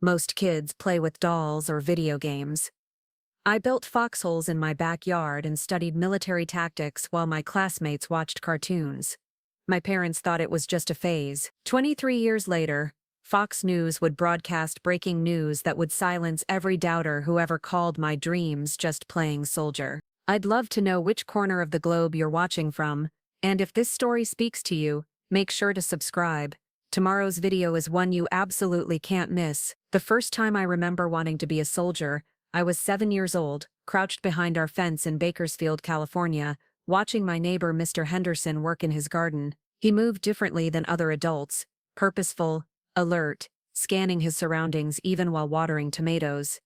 Most kids play with dolls or video games. I built foxholes in my backyard and studied military tactics while my classmates watched cartoons. My parents thought it was just a phase. 23 years later, Fox News would broadcast breaking news that would silence every doubter who ever called my dreams just playing soldier. I'd love to know which corner of the globe you're watching from, and if this story speaks to you, make sure to subscribe. Tomorrow's video is one you absolutely can't miss. The first time I remember wanting to be a soldier, I was 7 years old, crouched behind our fence in Bakersfield, California, watching my neighbor Mr. Henderson work in his garden. He moved differently than other adults, purposeful, alert, scanning his surroundings even while watering tomatoes.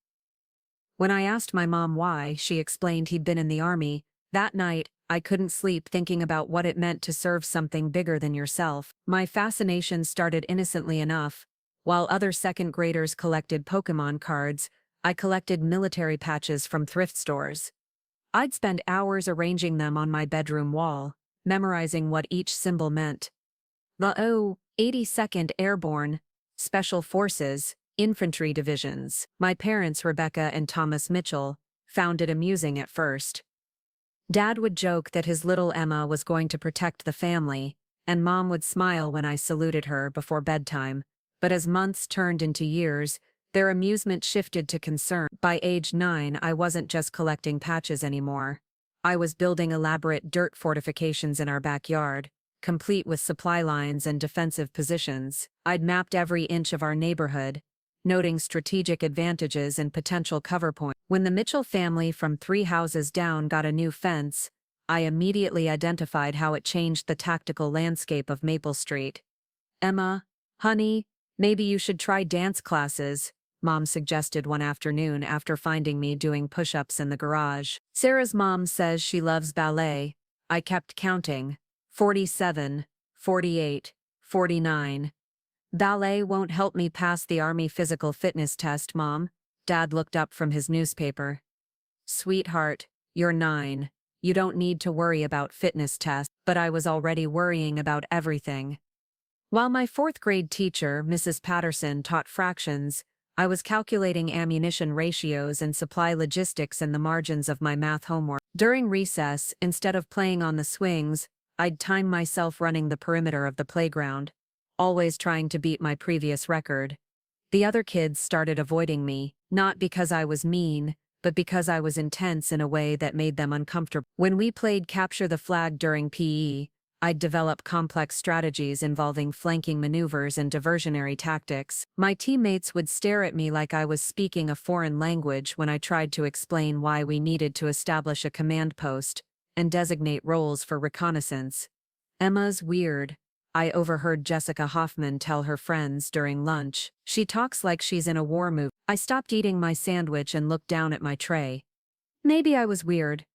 When I asked my mom why, she explained he'd been in the army. That night, I couldn't sleep thinking about what it meant to serve something bigger than yourself. My fascination started innocently enough. While other second graders collected Pokemon cards, I collected military patches from thrift stores. I'd spend hours arranging them on my bedroom wall, memorizing what each symbol meant. The 82nd Airborne, Special Forces, Infantry Divisions. My parents, Rebecca and Thomas Mitchell, found it amusing at first. Dad would joke that his little Emma was going to protect the family, and Mom would smile when I saluted her before bedtime. But as months turned into years, their amusement shifted to concern. By age 9, I wasn't just collecting patches anymore. I was building elaborate dirt fortifications in our backyard, complete with supply lines and defensive positions. I'd mapped every inch of our neighborhood, noting strategic advantages and potential cover points. When the Mitchell family from 3 houses down got a new fence, I immediately identified how it changed the tactical landscape of Maple Street. "Emma, honey, maybe you should try dance classes," Mom suggested one afternoon after finding me doing push-ups in the garage. Sarah's mom says she loves ballet. I kept counting. 47, 48, 49. "Ballet won't help me pass the Army physical fitness test, Mom." Dad looked up from his newspaper. "Sweetheart, you're 9. You don't need to worry about fitness tests." But I was already worrying about everything. While my 4th grade teacher, Mrs. Patterson, taught fractions, I was calculating ammunition ratios and supply logistics in the margins of my math homework. During recess, instead of playing on the swings, I'd time myself running the perimeter of the playground, always trying to beat my previous record. The other kids started avoiding me, not because I was mean, but because I was intense in a way that made them uncomfortable. When we played capture the flag during PE, I'd develop complex strategies involving flanking maneuvers and diversionary tactics. My teammates would stare at me like I was speaking a foreign language when I tried to explain why we needed to establish a command post and designate roles for reconnaissance. "Emma's weird," I overheard Jessica Hoffman tell her friends during lunch. "She talks like she's in a war movie." I stopped eating my sandwich and looked down at my tray. Maybe I was weird.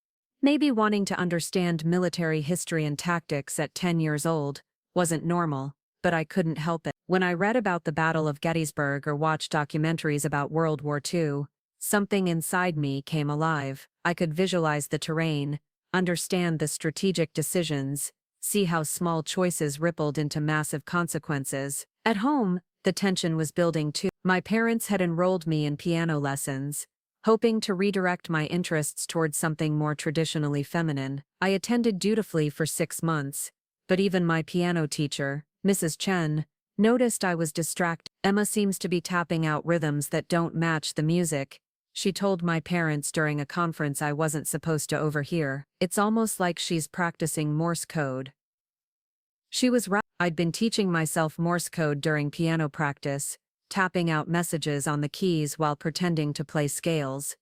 Maybe wanting to understand military history and tactics at 10 years old wasn't normal, but I couldn't help it. When I read about the Battle of Gettysburg or watched documentaries about World War II, something inside me came alive. I could visualize the terrain, understand the strategic decisions, see how small choices rippled into massive consequences. At home, the tension was building too. My parents had enrolled me in piano lessons, hoping to redirect my interests towards something more traditionally feminine. I attended dutifully for 6 months, but even my piano teacher, Mrs. Chen, noticed I was distracted. "Emma seems to be tapping out rhythms that don't match the music," she told my parents during a conference I wasn't supposed to overhear. "It's almost like she's practicing Morse code." She was right. I'd been teaching myself Morse code during piano practice, tapping out messages on the keys while pretending to play scales.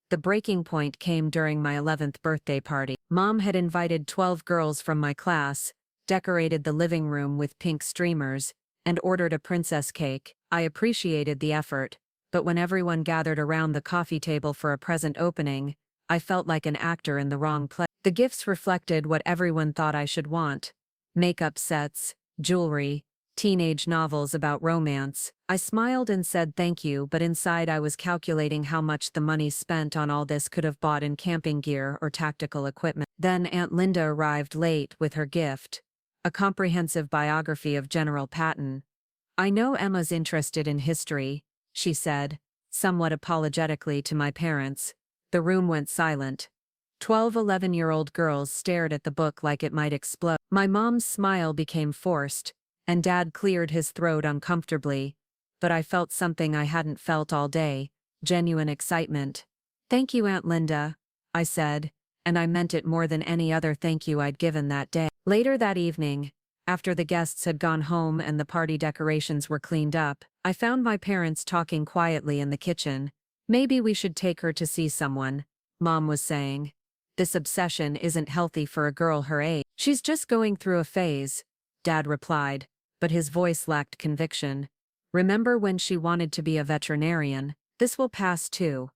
The breaking point came during my 11th birthday party. Mom had invited 12 girls from my class, decorated the living room with pink streamers, and ordered a princess cake. I appreciated the effort, but when everyone gathered around the coffee table for a present opening, I felt like an actor in the wrong play. The gifts reflected what everyone thought I should want: makeup sets, jewelry, teenage novels about romance. I smiled and said thank you, but inside I was calculating how much the money spent on all this could have bought in camping gear or tactical equipment. Then Aunt Linda arrived late with her gift, a comprehensive biography of General Patton. "I know Emma's interested in history," she said, somewhat apologetically to my parents. The room went silent. 11-year-old girls stared at the book like it might explode. My mom's smile became forced, and Dad cleared his throat uncomfortably, but I felt something I hadn't felt all day, genuine excitement. "Thank you, Aunt Linda," I said, and I meant it more than any other thank you I'd given that day. Later that evening, after the guests had gone home and the party decorations were cleaned up, I found my parents talking quietly in the kitchen. "Maybe we should take her to see someone," Mom was saying. "This obsession isn't healthy for a girl her age." "She's just going through a phase," Dad replied, but his voice lacked conviction. "Remember when she wanted to be a veterinarian? This will pass too.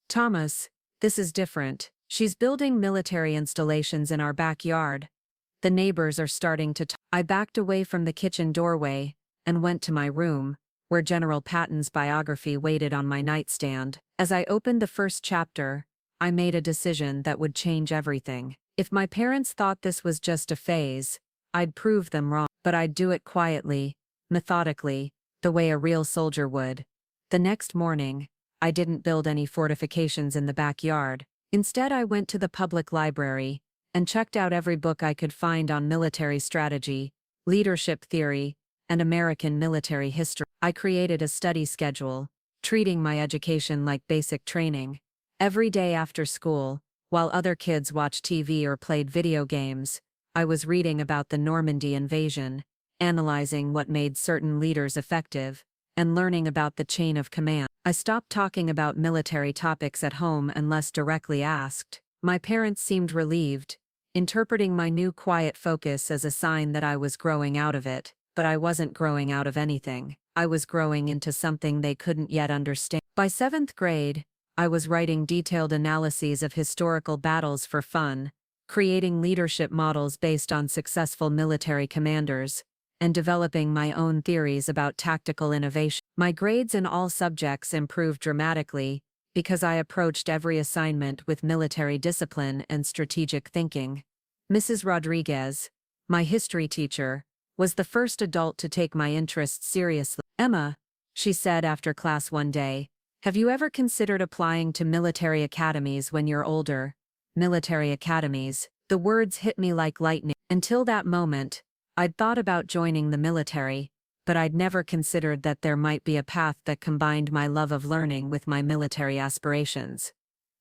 Thomas, this is different. She's building military installations in our backyard. The neighbors are starting to talk." I backed away from the kitchen doorway and went to my room, where General Patton's biography waited on my nightstand. As I opened the first chapter, I made a decision that would change everything. If my parents thought this was just a phase, I'd prove them wrong, but I'd do it quietly, methodically, the way a real soldier would. The next morning, I didn't build any fortifications in the backyard. Instead, I went to the public library and checked out every book I could find on military strategy, leadership theory, and American military history. I created a study schedule, treating my education like basic training. Every day after school, while other kids watched TV or played video games, I was reading about the Normandy invasion, analyzing what made certain leaders effective, and learning about the chain of command. I stopped talking about military topics at home unless directly asked. My parents seemed relieved, interpreting my new quiet focus as a sign that I was growing out of it. But I wasn't growing out of anything. I was growing into something they couldn't yet understand. By 7th grade, I was writing detailed analyses of historical battles for fun, creating leadership models based on successful military commanders, and developing my own theories about tactical innovation. My grades in all subjects improved dramatically because I approached every assignment with military discipline and strategic thinking. Mrs. Rodriguez, my history teacher, was the first adult to take my interests seriously. "Emma," she said after class one day, "have you ever considered applying to military academies when you're older?" Military academies. The words hit me like lightning. Until that moment, I'd thought about joining the military, but I'd never considered that there might be a path that combined my love of learning with my military aspirations.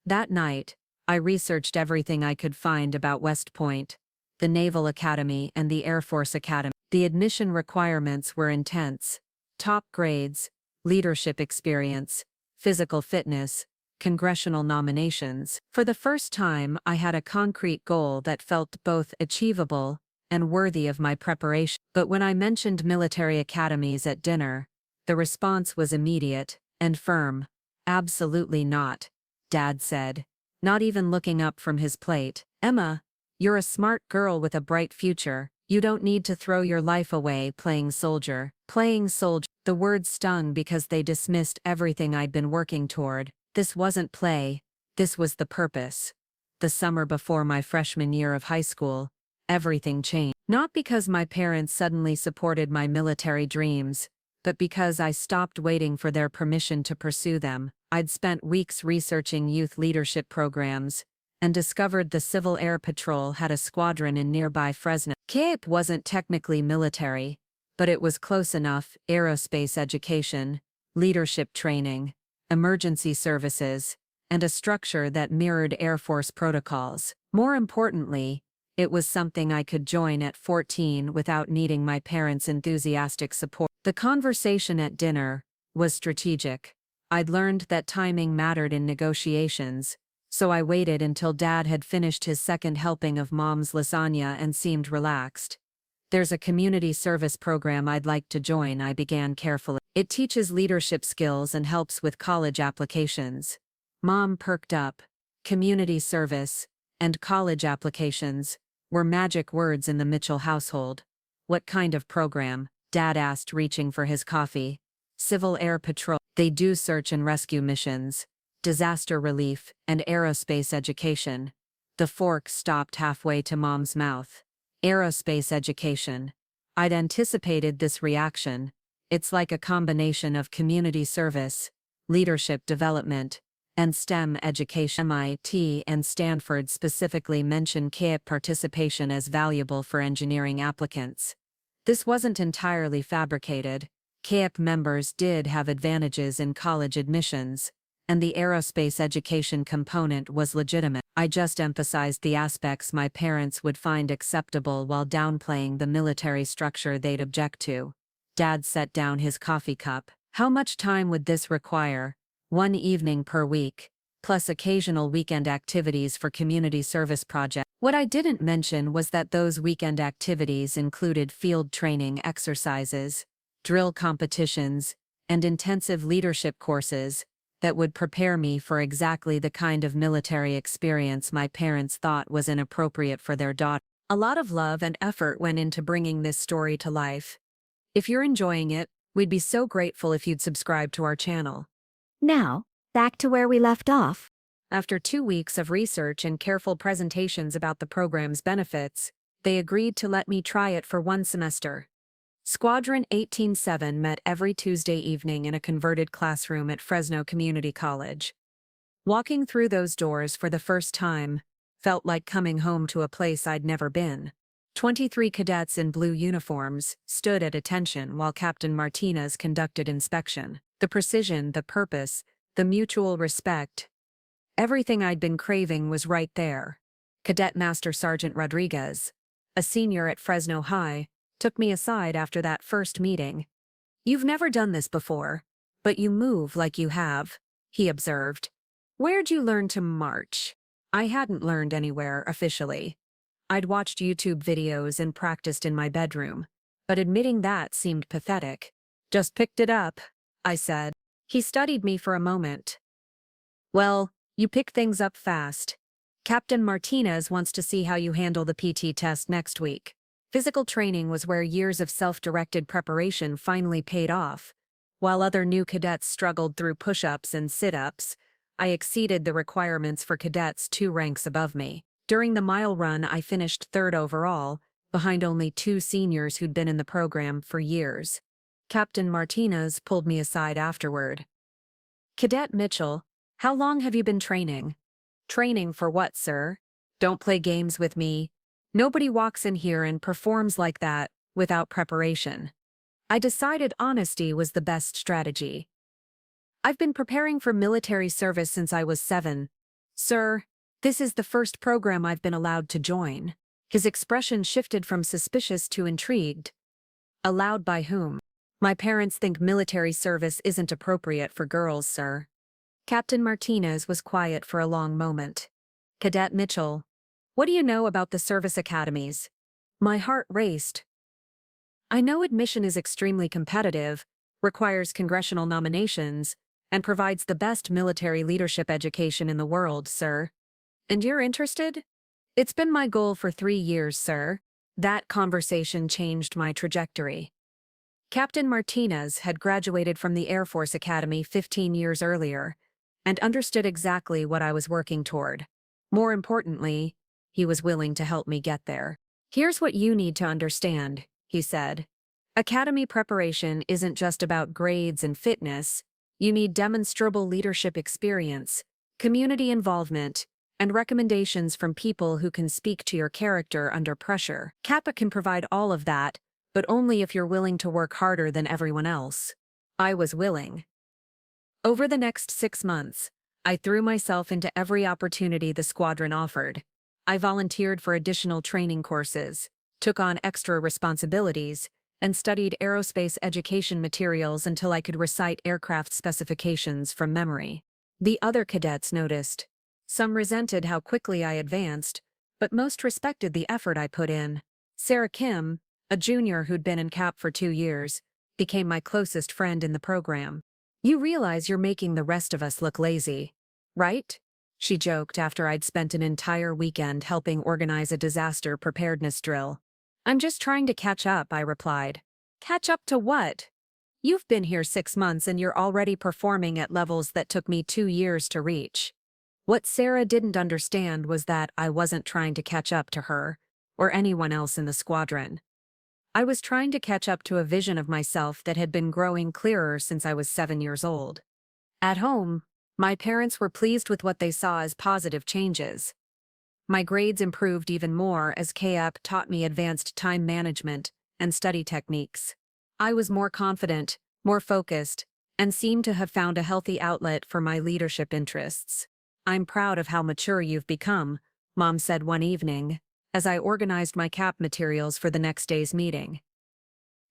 That night, I researched everything I could find about West Point, the Naval Academy and the Air Force Academy. The admission requirements were intense: top grades, leadership experience, physical fitness, congressional nominations. For the first time, I had a concrete goal that felt both achievable and worthy of my preparation. But when I mentioned military academies at dinner, the response was immediate and firm. "Absolutely not," Dad said, not even looking up from his plate. "Emma, you're a smart girl with a bright future. You don't need to throw your life away playing soldier." Playing soldier. The words stung because they dismissed everything I'd been working toward. This wasn't play, this was the purpose. The summer before my freshman year of high school, everything changed. Not because my parents suddenly supported my military dreams, but because I stopped waiting for their permission to pursue them. I'd spent weeks researching youth leadership programs, and discovered the Civil Air Patrol had a squadron in nearby Fresno. Cape wasn't technically military, but it was close enough: aerospace education, leadership training, emergency services, and a structure that mirrored Air Force protocols. More importantly, it was something I could join at 14 without needing my parents' enthusiastic support. The conversation at dinner was strategic. I'd learned that timing mattered in negotiations, so I waited until Dad had finished his second helping of Mom's lasagna and seemed relaxed. "There's a community service program I'd like to join," I began carefully. "It teaches leadership skills and helps with college applications." Mom perked up. Community service and college applications were magic words in the Mitchell household. "What kind of program?" Dad asked, reaching for his coffee. "Civil Air Patrol. They do search and rescue missions, disaster relief, and aerospace education." The fork stopped halfway to Mom's mouth. Aerospace education. I'd anticipated this reaction. It's like a combination of community service, leadership development, and STEM education. MIT and Stanford specifically mention CAIP participation as valuable for engineering applicants. This wasn't entirely fabricated. CAIP members did have advantages in college admissions, and the aerospace education component was legitimate. I just emphasized the aspects my parents would find acceptable while downplaying the military structure they'd object to. Dad set down his coffee cup. How much time would this require? 1 evening per week, plus occasional weekend activities for community service projects. What I didn't mention was that those weekend activities included field training exercises, drill competitions, and intensive leadership courses that would prepare me for exactly the kind of military experience my parents thought was inappropriate for their daughter. A lot of love and effort went into bringing this story to life. If you're enjoying it, we'd be so grateful if you'd subscribe to our channel. Now, back to where we left off. After 2 weeks of research and careful presentations about the program's benefits, they agreed to let me try it for 1 semester. Squadron 18-7 met every Tuesday evening in a converted classroom at Fresno Community College. Walking through those doors for the first time felt like coming home to a place I'd never been. 23 cadets in blue uniforms stood at attention while Captain Martinez conducted inspection. The precision, the purpose, the mutual respect. Everything I'd been craving was right there. Cadet Master Sergeant Rodriguez, a senior at Fresno High, took me aside after that first meeting. "You've never done this before, but you move like you have," he observed. "Where'd you learn to march?" I hadn't learned anywhere officially. I'd watched YouTube videos and practiced in my bedroom, but admitting that seemed pathetic. "Just picked it up," I said. He studied me for a moment. "Well, you pick things up fast. Captain Martinez wants to see how you handle the PT test next week." Physical training was where years of self-directed preparation finally paid off. While other new cadets struggled through push-ups and sit-ups, I exceeded the requirements for cadets 2 ranks above me. During the mile run, I finished 3rd overall, behind only 2 seniors who'd been in the program for years. Captain Martinez pulled me aside afterward. "Cadet Mitchell, how long have you been training?" "Training for what, sir? Don't play games with me. Nobody walks in here and performs like that without preparation." I decided honesty was the best strategy. "I've been preparing for military service since I was 7. Sir, this is the first program I've been allowed to join." His expression shifted from suspicious to intrigued. "Allowed by whom?" "My parents think military service isn't appropriate for girls, sir." Captain Martinez was quiet for a long moment. "Cadet Mitchell, what do you know about the service academies?" My heart raced. "I know admission is extremely competitive, requires congressional nominations, and provides the best military leadership education in the world, sir." "And you're interested?" "It's been my goal for 3 years, sir." That conversation changed my trajectory. Captain Martinez had graduated from the Air Force Academy 15 years earlier, and understood exactly what I was working toward. More importantly, he was willing to help me get there. "Here's what you need to understand," he said. "Academy preparation isn't just about grades and fitness. You need demonstrable leadership experience, community involvement, and recommendations from people who can speak to your character under pressure. Kappa can provide all of that, but only if you're willing to work harder than everyone else." I was willing. Over the next 6 months, I threw myself into every opportunity the squadron offered. I volunteered for additional training courses, took on extra responsibilities, and studied aerospace education materials until I could recite aircraft specifications from memory. The other cadets noticed. Some resented how quickly I advanced, but most respected the effort I put in. Sarah Kim, a junior who'd been in CAP for 2 years, became my closest friend in the program. "You realize you're making the rest of us look lazy, right?" she joked after I'd spent an entire weekend helping organize a disaster preparedness drill. "I'm just trying to catch up," I replied. "Catch up to what? You've been here 6 months and you're already performing at levels that took me 2 years to reach." What Sarah didn't understand was that I wasn't trying to catch up to her, or anyone else in the squadron. I was trying to catch up to a vision of myself that had been growing clearer since I was 7 years old. At home, my parents were pleased with what they saw as positive changes. My grades improved even more as KAP taught me advanced time management and study techniques. I was more confident, more focused, and seemed to have found a healthy outlet for my leadership interests. "I'm proud of how mature you've become," Mom said one evening, as I organized my CAP materials for the next day's meeting.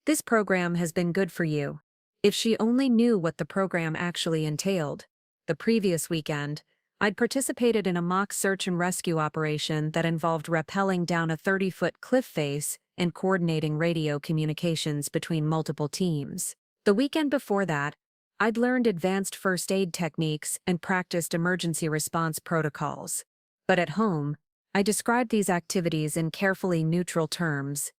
"This program has been good for you." If she only knew what the program actually entailed. The previous weekend, I'd participated in a mock search and rescue operation that involved rappelling down a 30-foot cliff face and coordinating radio communications between multiple teams. The weekend before that, I'd learned advanced first aid techniques and practiced emergency response protocols. But at home, I described these activities in carefully neutral terms.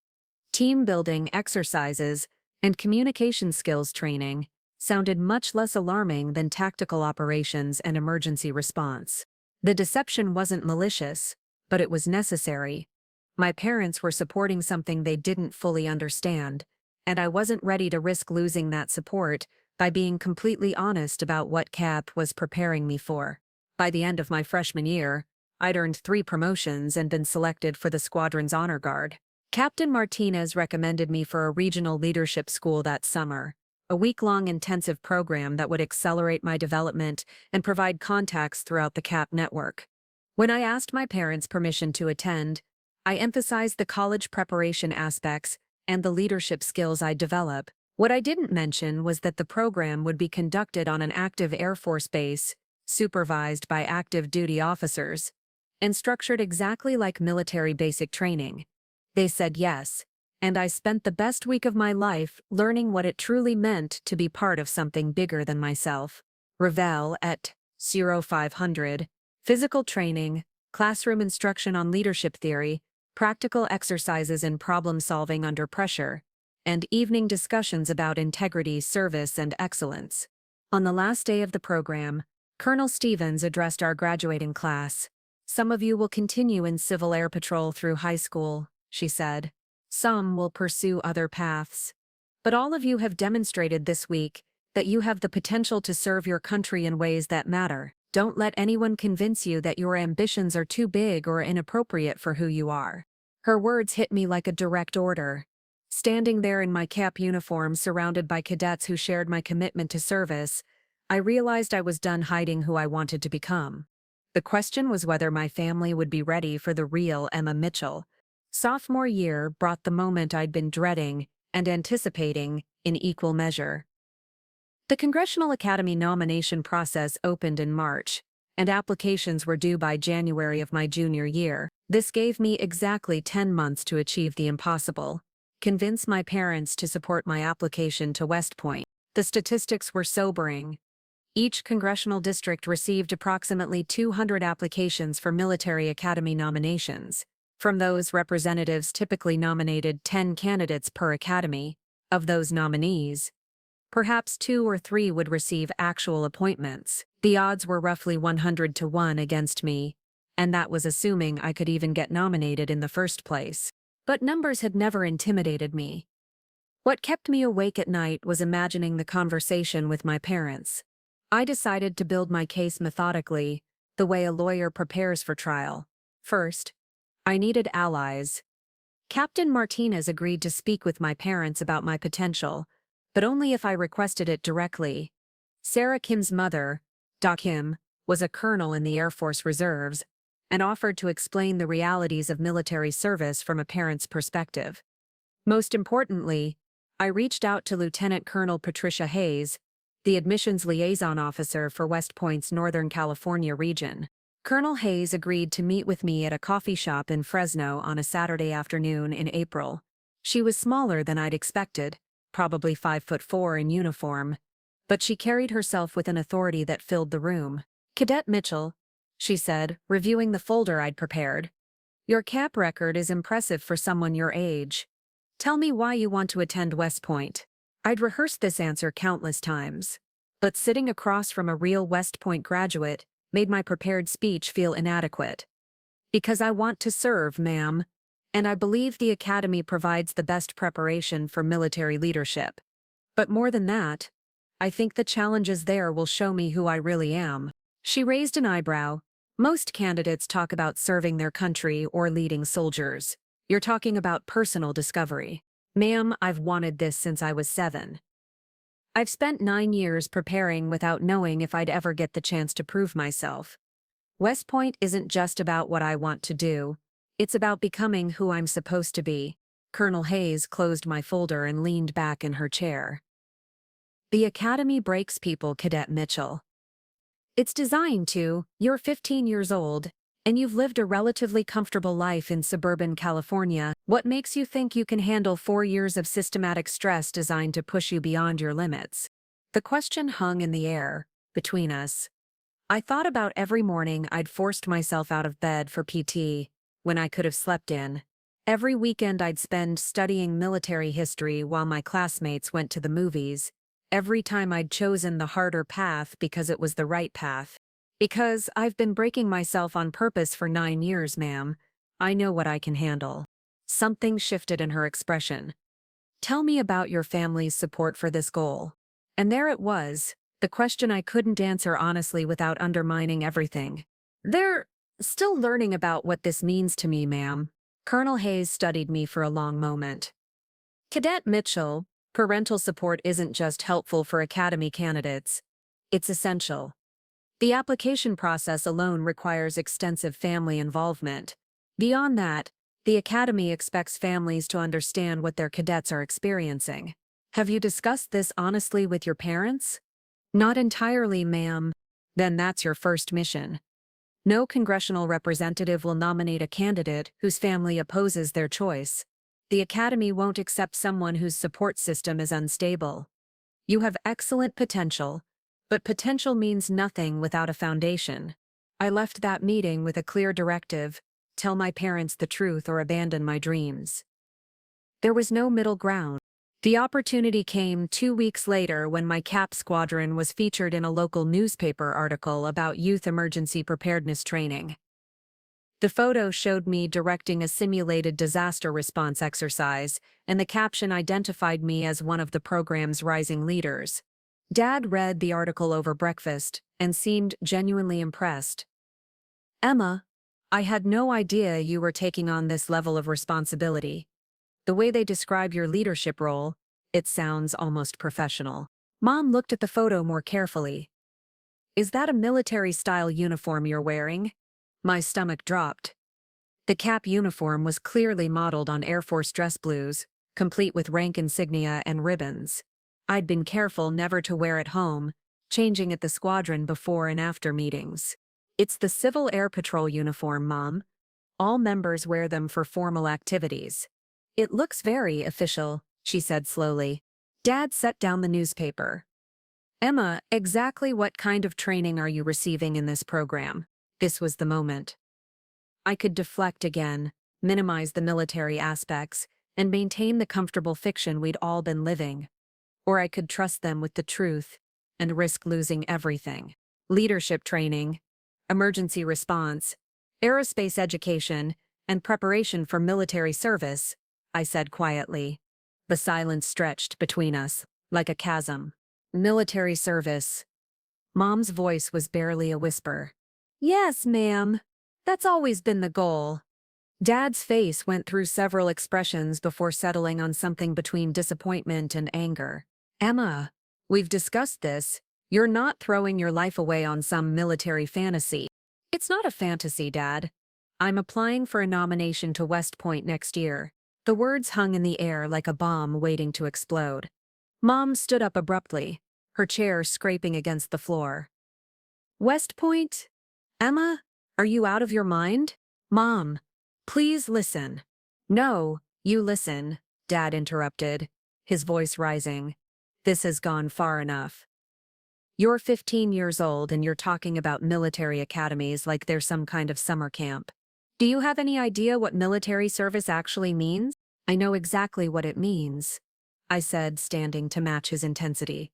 Team building exercises and communication skills training sounded much less alarming than tactical operations and emergency response. The deception wasn't malicious, but it was necessary. My parents were supporting something they didn't fully understand, and I wasn't ready to risk losing that support by being completely honest about what CAP was preparing me for. By the end of my freshman year, I'd earned 3 promotions and been selected for the squadron's honor guard. Captain Martinez recommended me for a regional leadership school that summer, a week-long intensive program that would accelerate my development and provide contacts throughout the CAP network. When I asked my parents' permission to attend, I emphasized the college preparation aspects and the leadership skills I'd develop. What I didn't mention was that the program would be conducted on an active Air Force base, supervised by active duty officers, and structured exactly like military basic training. They said yes, and I spent the best week of my life learning what it truly meant to be part of something bigger than myself. Revel et 0500, physical training, classroom instruction on leadership theory, practical exercises in problem-solving under pressure, and evening discussions about integrity, service, and excellence. On the last day of the program, Colonel Stevens addressed our graduating class. "Some of you will continue in Civil Air Patrol through high school," she said. "Some will pursue other paths. But all of you have demonstrated this week that you have the potential to serve your country in ways that matter. Don't let anyone convince you that your ambitions are too big or inappropriate for who you are." Her words hit me like a direct order. Standing there in my CAP uniform surrounded by cadets who shared my commitment to service, I realized I was done hiding who I wanted to become. The question was whether my family would be ready for the real Emma Mitchell. Sophomore year brought the moment I'd been dreading and anticipating in equal measure. The Congressional Academy nomination process opened in March, and applications were due by January of my junior year. This gave me exactly 10 months to achieve the impossible: convince my parents to support my application to West Point. The statistics were sobering. Each congressional district received approximately 200 applications for military academy nominations. From those, representatives typically nominated 10 candidates per academy. Of those nominees, perhaps 2 or 3 would receive actual appointments. The odds were roughly 100 to 1 against me, and that was assuming I could even get nominated in the first place. But numbers had never intimidated me. What kept me awake at night was imagining the conversation with my parents. I decided to build my case methodically, the way a lawyer prepares for trial. First, I needed allies. Captain Martinez agreed to speak with my parents about my potential, but only if I requested it directly. Sarah Kim's mother, Doc Kim, was a colonel in the Air Force Reserves, and offered to explain the realities of military service from a parent's perspective. Most importantly, I reached out to Lieutenant Colonel Patricia Hayes, the admissions liaison officer for West Point's Northern California region. Colonel Hayes agreed to meet with me at a coffee shop in Fresno on a Saturday afternoon in April. She was smaller than I'd expected, probably 5'4" in uniform, but she carried herself with an authority that filled the room. "Cadet Mitchell," she said, reviewing the folder I'd prepared, "your CAP record is impressive for someone your age. Tell me why you want to attend West Point." I'd rehearsed this answer countless times, but sitting across from a real West Point graduate made my prepared speech feel inadequate. "Because I want to serve, ma'am. and I believe the academy provides the best preparation for military leadership. But more than that, I think the challenges there will show me who I really am. She raised an eyebrow. Most candidates talk about serving their country or leading soldiers. You're talking about personal discovery. Ma'am, I've wanted this since I was 7. I've spent 9 years preparing without knowing if I'd ever get the chance to prove myself. West Point isn't just about what I want to do. It's about becoming who I'm supposed to be. Colonel Hayes closed my folder and leaned back in her chair. The academy breaks people, Cadet Mitchell. It's designed to. You're 15 years old, and you've lived a relatively comfortable life in suburban California. What makes you think you can handle 4 years of systematic stress designed to push you beyond your limits? The question hung in the air, between us. I thought about every morning I'd forced myself out of bed for PT, when I could have slept in. Every weekend I'd spend studying military history while my classmates went to the movies. Every time I'd chosen the harder path because it was the right path. Because I've been breaking myself on purpose for 9 years, ma'am. I know what I can handle. Something shifted in her expression. Tell me about your family's support for this goal. And there it was, the question I couldn't answer honestly without undermining everything. They're still learning about what this means to me, ma'am. Colonel Hayes studied me for a long moment. Cadet Mitchell, parental support isn't just helpful for academy candidates. It's essential. The application process alone requires extensive family involvement. Beyond that, the academy expects families to understand what their cadets are experiencing. Have you discussed this honestly with your parents? Not entirely, ma'am. Then that's your first mission. No congressional representative will nominate a candidate whose family opposes their choice. The academy won't accept someone whose support system is unstable. You have excellent potential, but potential means nothing without a foundation. I left that meeting with a clear directive: tell my parents the truth or abandon my dreams. There was no middle ground. The opportunity came 2 weeks later when my CAP squadron was featured in a local newspaper article about youth emergency preparedness training. The photo showed me directing a simulated disaster response exercise, and the caption identified me as one of the program's rising leaders. Dad read the article over breakfast and seemed genuinely impressed. Emma, I had no idea you were taking on this level of responsibility. The way they describe your leadership role, it sounds almost professional. Mom looked at the photo more carefully. Is that a military-style uniform you're wearing? My stomach dropped. The CAP uniform was clearly modeled on Air Force dress blues, complete with rank insignia and ribbons. I'd been careful never to wear it home, changing at the squadron before and after meetings. It's the Civil Air Patrol uniform, Mom. All members wear them for formal activities. It looks very official, she said slowly. Dad set down the newspaper. Emma, exactly what kind of training are you receiving in this program? This was the moment. I could deflect again, minimize the military aspects, and maintain the comfortable fiction we'd all been living. Or I could trust them with the truth and risk losing everything. Leadership training, emergency response, aerospace education, and preparation for military service, I said quietly. The silence stretched between us, like a chasm. Military service. Mom's voice was barely a whisper. Yes, ma'am. That's always been the goal. Dad's face went through several expressions before settling on something between disappointment and anger. Emma, we've discussed this. You're not throwing your life away on some military fantasy. It's not a fantasy, Dad. I'm applying for a nomination to West Point next year. The words hung in the air like a bomb waiting to explode. Mom stood up abruptly, her chair scraping against the floor. West Point? Emma, are you out of your mind? Mom, please listen. No, you listen, Dad interrupted, his voice rising. This has gone far enough. You're 15 years old and you're talking about military academies like they're some kind of summer camp. Do you have any idea what military service actually means? I know exactly what it means, I said, standing to match his intensity.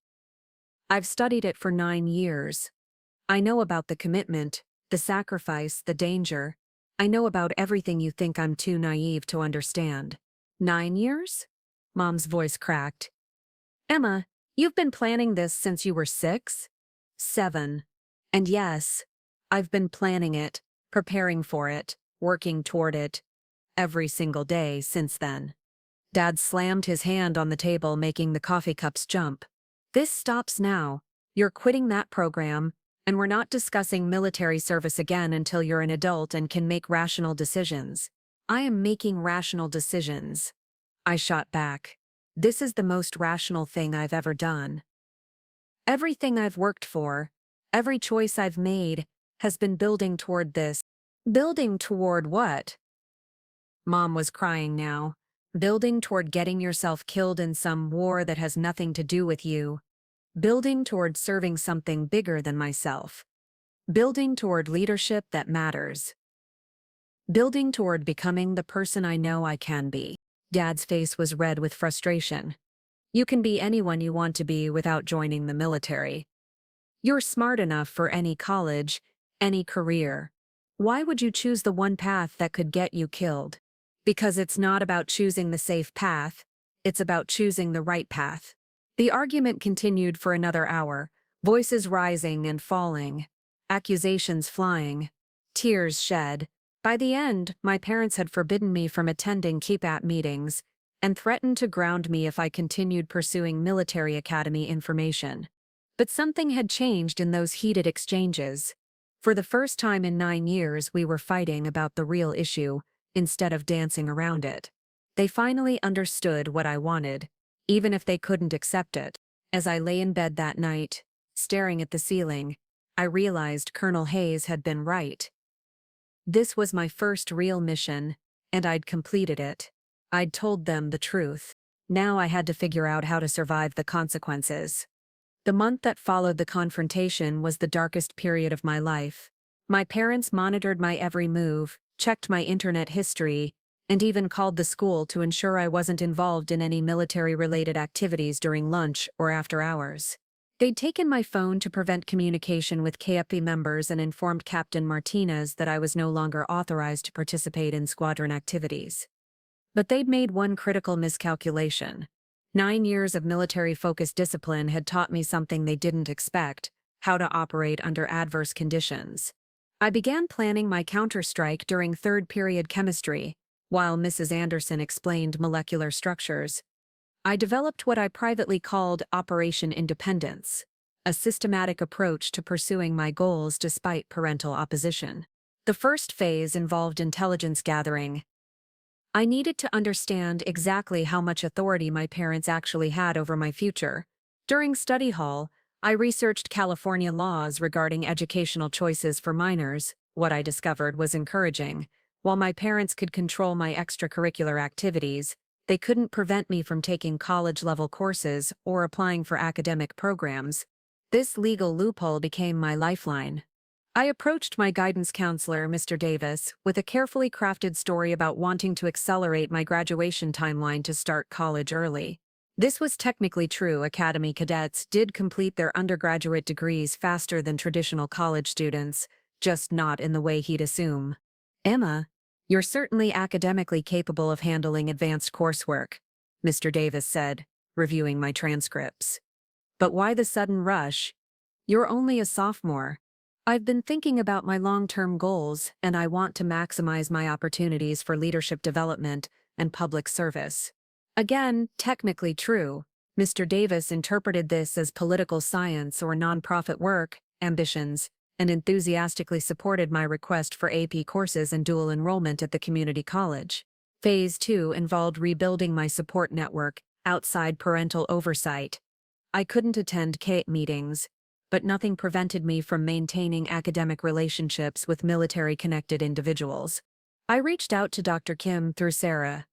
I've studied it for 9 years. I know about the commitment, the sacrifice, the danger. I know about everything you think I'm too naive to understand. 9 years? Mom's voice cracked. Emma, you've been planning this since you were 6? 7. And yes, I've been planning it, preparing for it, working toward it, every single day since then. Dad slammed his hand on the table, making the coffee cups jump. This stops now. You're quitting that program, and we're not discussing military service again until you're an adult and can make rational decisions. I am making rational decisions. I shot back. This is the most rational thing I've ever done. Everything I've worked for, every choice I've made, has been building toward this. Building toward what? Mom was crying now. Building toward getting yourself killed in some war that has nothing to do with you. Building toward serving something bigger than myself. Building toward leadership that matters. Building toward becoming the person I know I can be. Dad's face was red with frustration. You can be anyone you want to be without joining the military. You're smart enough for any college, any career. Why would you choose the one path that could get you killed? Because it's not about choosing the safe path, it's about choosing the right path. The argument continued for another hour, voices rising and falling, accusations flying, tears shed. By the end, my parents had forbidden me from attending KEEPAT meetings and threatened to ground me if I continued pursuing military academy information. But something had changed in those heated exchanges. For the first time in 9 years, we were fighting about the real issue, instead of dancing around it. They finally understood what I wanted, even if they couldn't accept it. As I lay in bed that night, staring at the ceiling, I realized Colonel Hayes had been right. This was my first real mission, and I'd completed it. I'd told them the truth. Now I had to figure out how to survive the consequences. The month that followed the confrontation was the darkest period of my life. My parents monitored my every move, checked my internet history, and even called the school to ensure I wasn't involved in any military-related activities during lunch or after hours. They'd taken my phone to prevent communication with KFP members and informed Captain Martinez that I was no longer authorized to participate in squadron activities. But they'd made one critical miscalculation. 9 years of military-focused discipline had taught me something they didn't expect: how to operate under adverse conditions. I began planning my counterstrike during third period chemistry, while Mrs. Anderson explained molecular structures. I developed what I privately called Operation Independence, a systematic approach to pursuing my goals despite parental opposition. The first phase involved intelligence gathering. I needed to understand exactly how much authority my parents actually had over my future. During study hall, I researched California laws regarding educational choices for minors. What I discovered was encouraging. While my parents could control my extracurricular activities, they couldn't prevent me from taking college-level courses or applying for academic programs. This legal loophole became my lifeline. I approached my guidance counselor, Mr. Davis, with a carefully crafted story about wanting to accelerate my graduation timeline to start college early. This was technically true. Academy cadets did complete their undergraduate degrees faster than traditional college students, just not in the way he'd assume. Emma, you're certainly academically capable of handling advanced coursework, Mr. Davis said, reviewing my transcripts. But why the sudden rush? You're only a sophomore. I've been thinking about my long-term goals, and I want to maximize my opportunities for leadership development and public service. Again, technically true. Mr. Davis interpreted this as political science or nonprofit work, ambitions, and enthusiastically supported my request for AP courses and dual enrollment at the community college. Phase 2 involved rebuilding my support network outside parental oversight. I couldn't attend KATE meetings, but nothing prevented me from maintaining academic relationships with military-connected individuals. I reached out to Dr. Kim through Sarah,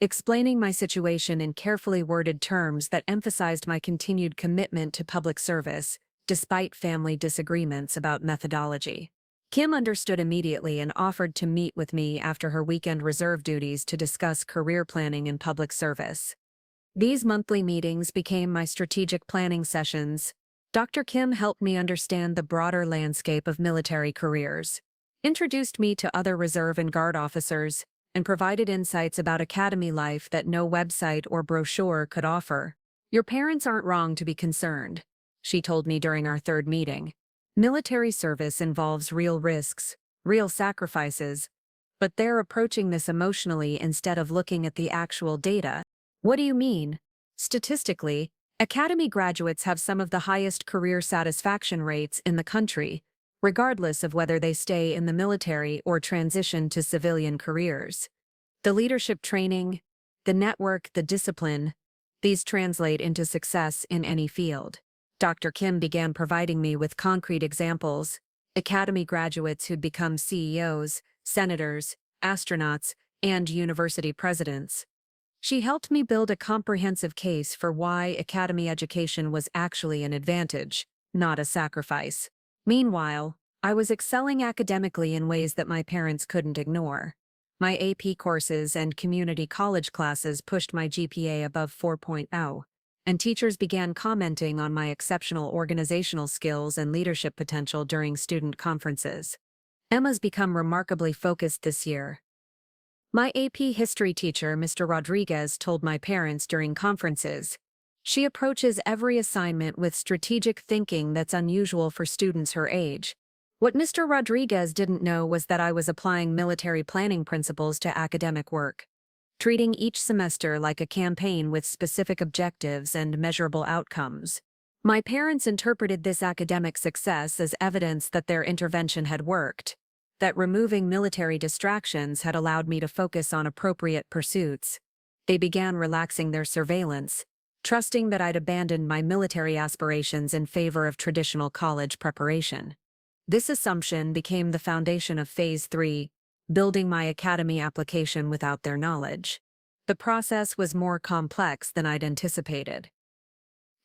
explaining my situation in carefully worded terms that emphasized my continued commitment to public service, despite family disagreements about methodology. Kim understood immediately and offered to meet with me after her weekend reserve duties to discuss career planning in public service. These monthly meetings became my strategic planning sessions. Dr. Kim helped me understand the broader landscape of military careers. introduced me to other reserve and guard officers, and provided insights about academy life that no website or brochure could offer. Your parents aren't wrong to be concerned, she told me during our third meeting. Military service involves real risks, real sacrifices, but they're approaching this emotionally instead of looking at the actual data. What do you mean? Statistically, academy graduates have some of the highest career satisfaction rates in the country, regardless of whether they stay in the military or transition to civilian careers. The leadership training, the network, the discipline, these translate into success in any field. Dr. Kim began providing me with concrete examples: academy graduates who'd become CEOs, senators, astronauts, and university presidents. She helped me build a comprehensive case for why academy education was actually an advantage, not a sacrifice. Meanwhile, I was excelling academically in ways that my parents couldn't ignore. My AP courses and community college classes pushed my GPA above 4.0, and teachers began commenting on my exceptional organizational skills and leadership potential during student conferences. Emma's become remarkably focused this year. My AP history teacher, Mr. Rodriguez, told my parents during conferences, she approaches every assignment with strategic thinking that's unusual for students her age. What Mr. Rodriguez didn't know was that I was applying military planning principles to academic work, treating each semester like a campaign with specific objectives and measurable outcomes. My parents interpreted this academic success as evidence that their intervention had worked, that removing military distractions had allowed me to focus on appropriate pursuits. They began relaxing their surveillance, trusting that I'd abandoned my military aspirations in favor of traditional college preparation. This assumption became the foundation of Phase 3, building my academy application without their knowledge. The process was more complex than I'd anticipated.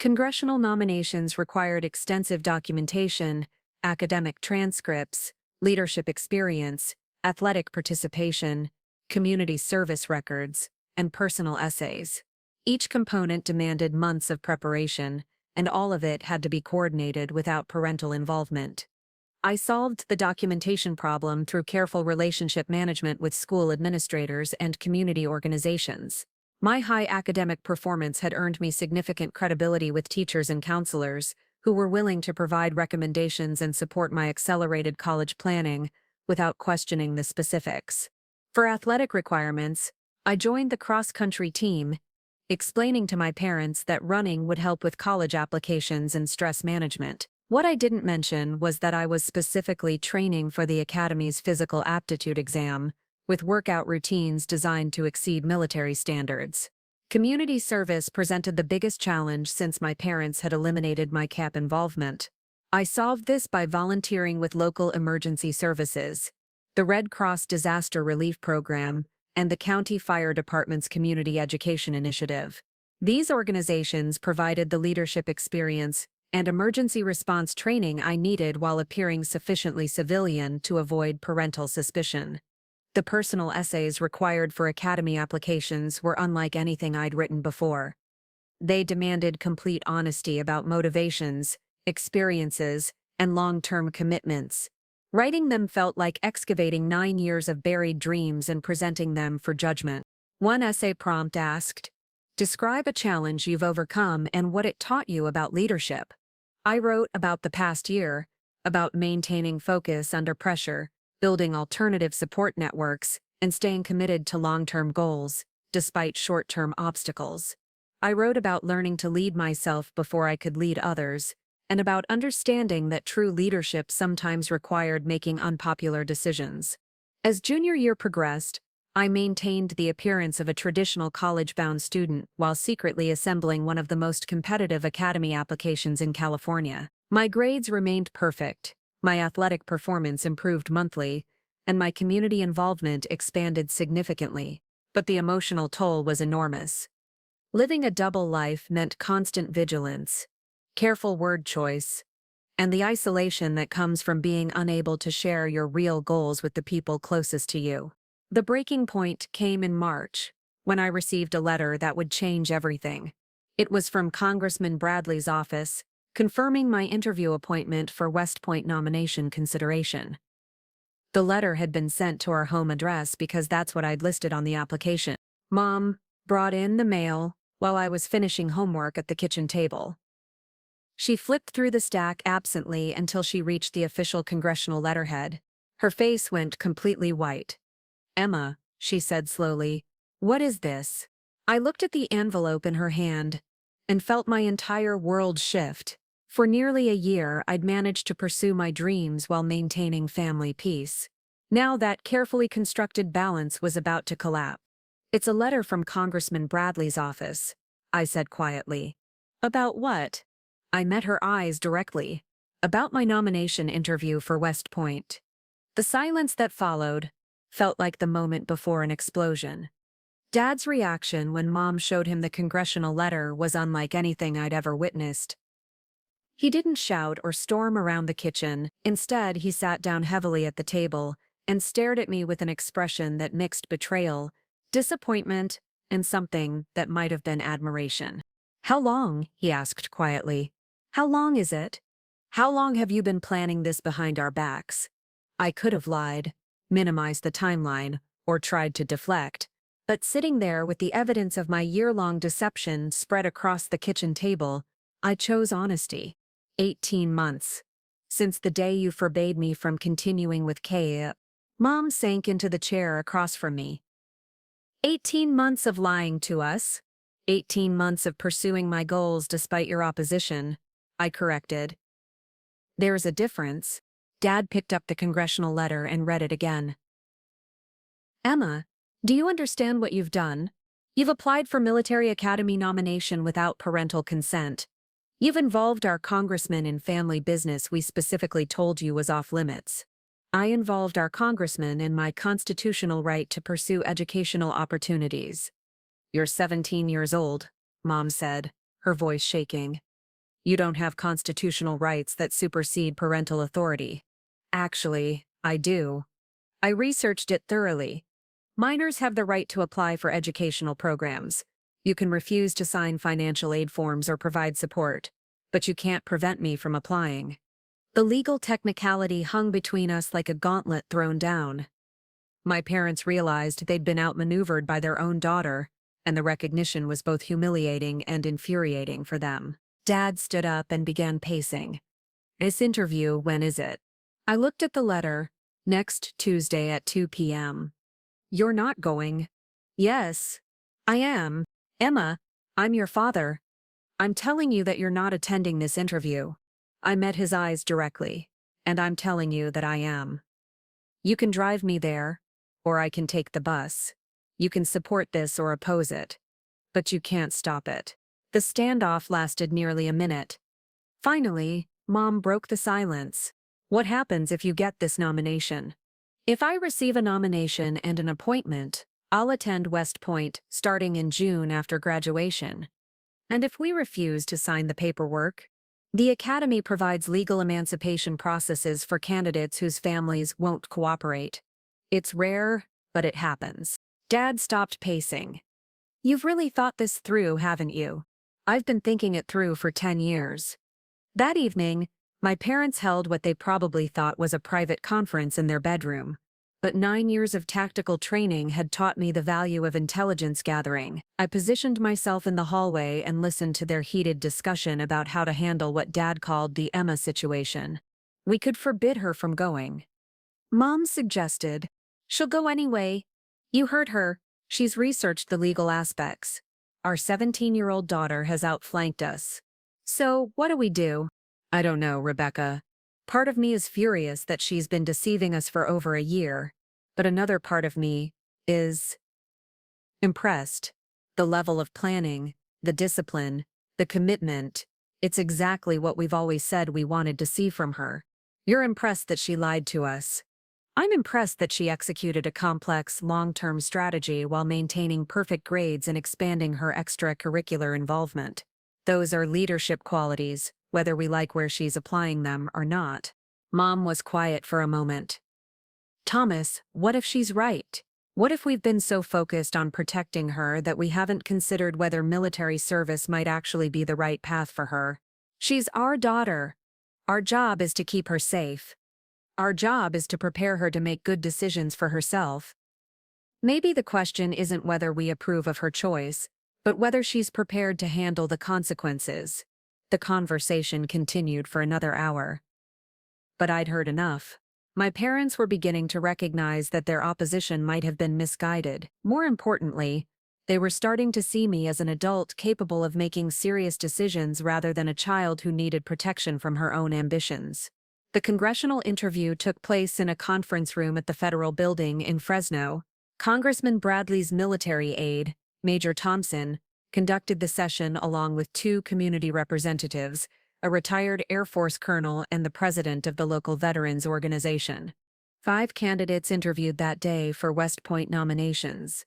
Congressional nominations required extensive documentation, academic transcripts, leadership experience, athletic participation, community service records, and personal essays. Each component demanded months of preparation, and all of it had to be coordinated without parental involvement. I solved the documentation problem through careful relationship management with school administrators and community organizations. My high academic performance had earned me significant credibility with teachers and counselors, who were willing to provide recommendations and support my accelerated college planning without questioning the specifics. For athletic requirements, I joined the cross-country team, explaining to my parents that running would help with college applications and stress management. What I didn't mention was that I was specifically training for the Academy's physical aptitude exam, with workout routines designed to exceed military standards. Community service presented the biggest challenge since my parents had eliminated my CAP involvement. I solved this by volunteering with local emergency services, the Red Cross Disaster Relief Program, and the County Fire Department's Community Education Initiative. These organizations provided the leadership experience and emergency response training I needed while appearing sufficiently civilian to avoid parental suspicion. The personal essays required for academy applications were unlike anything I'd written before. They demanded complete honesty about motivations, experiences, and long-term commitments. Writing them felt like excavating 9 years of buried dreams and presenting them for judgment. One essay prompt asked, "Describe a challenge you've overcome and what it taught you about leadership." I wrote about the past year, about maintaining focus under pressure, building alternative support networks, and staying committed to long-term goals, despite short-term obstacles. I wrote about learning to lead myself before I could lead others, and about understanding that true leadership sometimes required making unpopular decisions. As junior year progressed, I maintained the appearance of a traditional college-bound student while secretly assembling one of the most competitive academy applications in California. My grades remained perfect, my athletic performance improved monthly, and my community involvement expanded significantly, but the emotional toll was enormous. Living a double life meant constant vigilance, careful word choice, and the isolation that comes from being unable to share your real goals with the people closest to you. The breaking point came in March, when I received a letter that would change everything. It was from Congressman Bradley's office, confirming my interview appointment for West Point nomination consideration. The letter had been sent to our home address because that's what I'd listed on the application. Mom brought in the mail while I was finishing homework at the kitchen table. She flipped through the stack absently until she reached the official congressional letterhead. Her face went completely white. "Emma," she said slowly, "what is this?" I looked at the envelope in her hand and felt my entire world shift. For nearly a year, I'd managed to pursue my dreams while maintaining family peace. Now that carefully constructed balance was about to collapse. "It's a letter from Congressman Bradley's office," I said quietly. "About what?" I met her eyes directly. "About my nomination interview for West Point." The silence that followed felt like the moment before an explosion. Dad's reaction when Mom showed him the congressional letter was unlike anything I'd ever witnessed. He didn't shout or storm around the kitchen. Instead, he sat down heavily at the table and stared at me with an expression that mixed betrayal, disappointment, and something that might have been admiration. "How long?" he asked quietly. "How long is it? How long have you been planning this behind our backs?" I could have lied, minimized the timeline, or tried to deflect, but sitting there with the evidence of my year-long deception spread across the kitchen table, I chose honesty. 18 months. Since the day you forbade me from continuing with Kay. Mom sank into the chair across from me. 18 months of lying to us. 18 months of pursuing my goals despite your opposition, I corrected. "There's a difference." Dad picked up the congressional letter and read it again. "Emma, do you understand what you've done? You've applied for military academy nomination without parental consent. You've involved our congressman in family business we specifically told you was off limits. I involved our congressman in my constitutional right to pursue educational opportunities." "You're 17 years old," Mom said, her voice shaking. "You don't have constitutional rights that supersede parental authority." "Actually, I do. I researched it thoroughly. Minors have the right to apply for educational programs. You can refuse to sign financial aid forms or provide support, but you can't prevent me from applying." The legal technicality hung between us like a gauntlet thrown down. My parents realized they'd been outmaneuvered by their own daughter, and the recognition was both humiliating and infuriating for them. Dad stood up and began pacing. "This interview, when is it?" I looked at the letter. "Next Tuesday at 2 p.m. "You're not going." "Yes, I am. Emma, I'm your father. I'm telling you that you're not attending this interview." I met his eyes directly. "And I'm telling you that I am. You can drive me there, or I can take the bus. You can support this or oppose it. But you can't stop it." The standoff lasted nearly a minute. Finally, Mom broke the silence. "What happens if you get this nomination?" "If I receive a nomination and an appointment, I'll attend West Point starting in June after graduation. And if we refuse to sign the paperwork, the Academy provides legal emancipation processes for candidates whose families won't cooperate. It's rare, but it happens." Dad stopped pacing. "You've really thought this through, haven't you?" "I've been thinking it through for 10 years. That evening, my parents held what they probably thought was a private conference in their bedroom. But 9 years of tactical training had taught me the value of intelligence gathering. I positioned myself in the hallway and listened to their heated discussion about how to handle what Dad called the Emma situation. We could forbid her from going. Mom suggested, "She'll go anyway. You heard her. She's researched the legal aspects. Our 17-year-old daughter has outflanked us. So, what do we do?" "I don't know, Rebecca. Part of me is furious that she's been deceiving us for over a year, but another part of me is impressed. The level of planning, the discipline, the commitment, it's exactly what we've always said we wanted to see from her. You're impressed that she lied to us. I'm impressed that she executed a complex, long-term strategy while maintaining perfect grades and expanding her extracurricular involvement. Those are leadership qualities, whether we like where she's applying them or not." Mom was quiet for a moment. "Thomas, what if she's right? What if we've been so focused on protecting her that we haven't considered whether military service might actually be the right path for her? She's our daughter. Our job is to keep her safe. Our job is to prepare her to make good decisions for herself. Maybe the question isn't whether we approve of her choice, but whether she's prepared to handle the consequences. The conversation continued for another hour. But I'd heard enough. My parents were beginning to recognize that their opposition might have been misguided. More importantly, they were starting to see me as an adult capable of making serious decisions rather than a child who needed protection from her own ambitions. The congressional interview took place in a conference room at the Federal Building in Fresno. Congressman Bradley's military aide, Major Thompson, conducted the session along with two community representatives, a retired Air Force colonel and the president of the local veterans organization. 5 candidates interviewed that day for West Point nominations.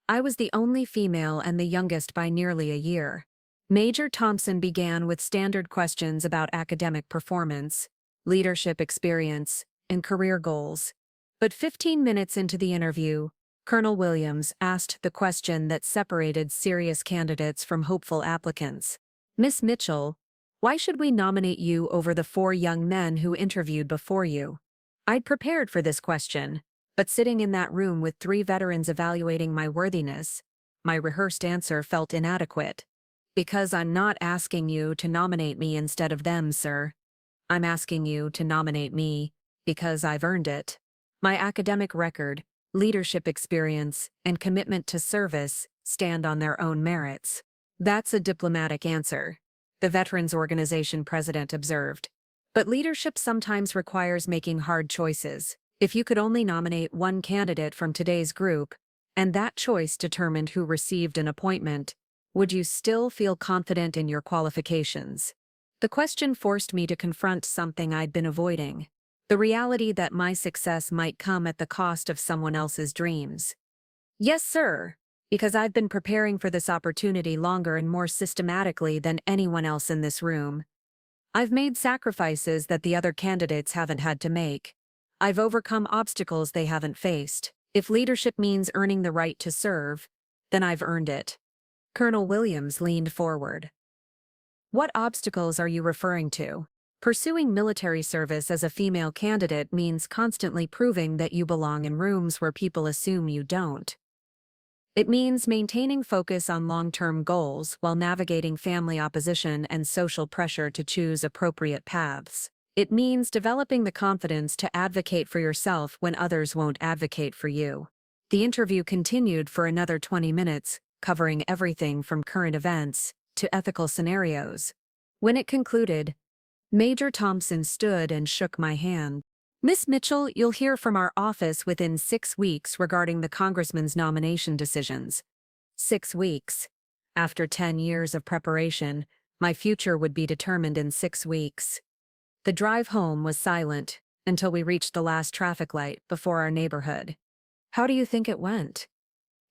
I was the only female and the youngest by nearly a year. Major Thompson began with standard questions about academic performance, leadership experience, and career goals. But 15 minutes into the interview, Colonel Williams asked the question that separated serious candidates from hopeful applicants. "Miss Mitchell, why should we nominate you over the 4 young men who interviewed before you?" I'd prepared for this question, but sitting in that room with 3 veterans evaluating my worthiness, my rehearsed answer felt inadequate. "Because I'm not asking you to nominate me instead of them, sir. I'm asking you to nominate me because I've earned it. My academic record, leadership experience, and commitment to service stand on their own merits." "That's a diplomatic answer," the Veterans Organization president observed. "But leadership sometimes requires making hard choices. If you could only nominate one candidate from today's group, and that choice determined who received an appointment, would you still feel confident in your qualifications?" The question forced me to confront something I'd been avoiding: the reality that my success might come at the cost of someone else's dreams. "Yes, sir, because I've been preparing for this opportunity longer and more systematically than anyone else in this room. I've made sacrifices that the other candidates haven't had to make. I've overcome obstacles they haven't faced. If leadership means earning the right to serve, then I've earned it." Colonel Williams leaned forward. "What obstacles are you referring to?" "Pursuing military service as a female candidate means constantly proving that you belong in rooms where people assume you don't. It means maintaining focus on long-term goals while navigating family opposition and social pressure to choose appropriate paths. It means developing the confidence to advocate for yourself when others won't advocate for you." The interview continued for another 20 minutes, covering everything from current events to ethical scenarios. When it concluded, Major Thompson stood and shook my hand. "Miss Mitchell, you'll hear from our office within 6 weeks regarding the congressman's nomination decisions." 6 weeks. After 10 years of preparation, my future would be determined in 6 weeks. The drive home was silent until we reached the last traffic light before our neighborhood. "How do you think it went?"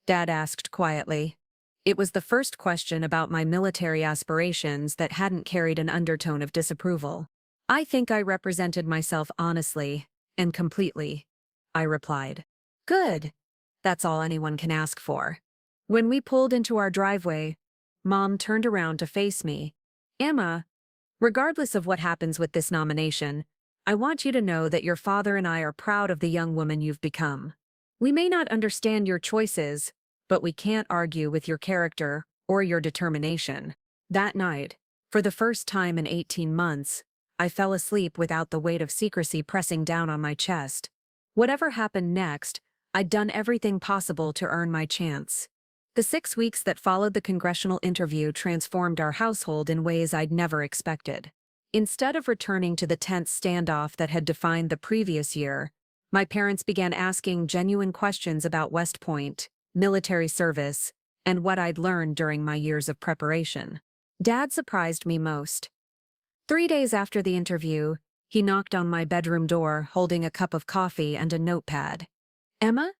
Dad asked quietly. It was the first question about my military aspirations that hadn't carried an undertone of disapproval. "I think I represented myself honestly and completely," I replied. "Good. That's all anyone can ask for." When we pulled into our driveway, Mom turned around to face me. "Emma, regardless of what happens with this nomination, I want you to know that your father and I are proud of the young woman you've become. We may not understand your choices, but we can't argue with your character or your determination." That night, for the first time in 18 months, I fell asleep without the weight of secrecy pressing down on my chest. Whatever happened next, I'd done everything possible to earn my chance. The 6 weeks that followed the congressional interview transformed our household in ways I'd never expected. Instead of returning to the tense standoff that had defined the previous year, my parents began asking genuine questions about West Point, military service, and what I'd learned during my years of preparation. Dad surprised me most. 3 days after the interview, he knocked on my bedroom door holding a cup of coffee and a notepad. "Emma,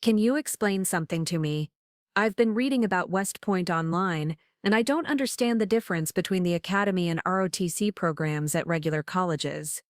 can you explain something to me? I've been reading about West Point online, and I don't understand the difference between the academy and ROTC programs at regular colleges."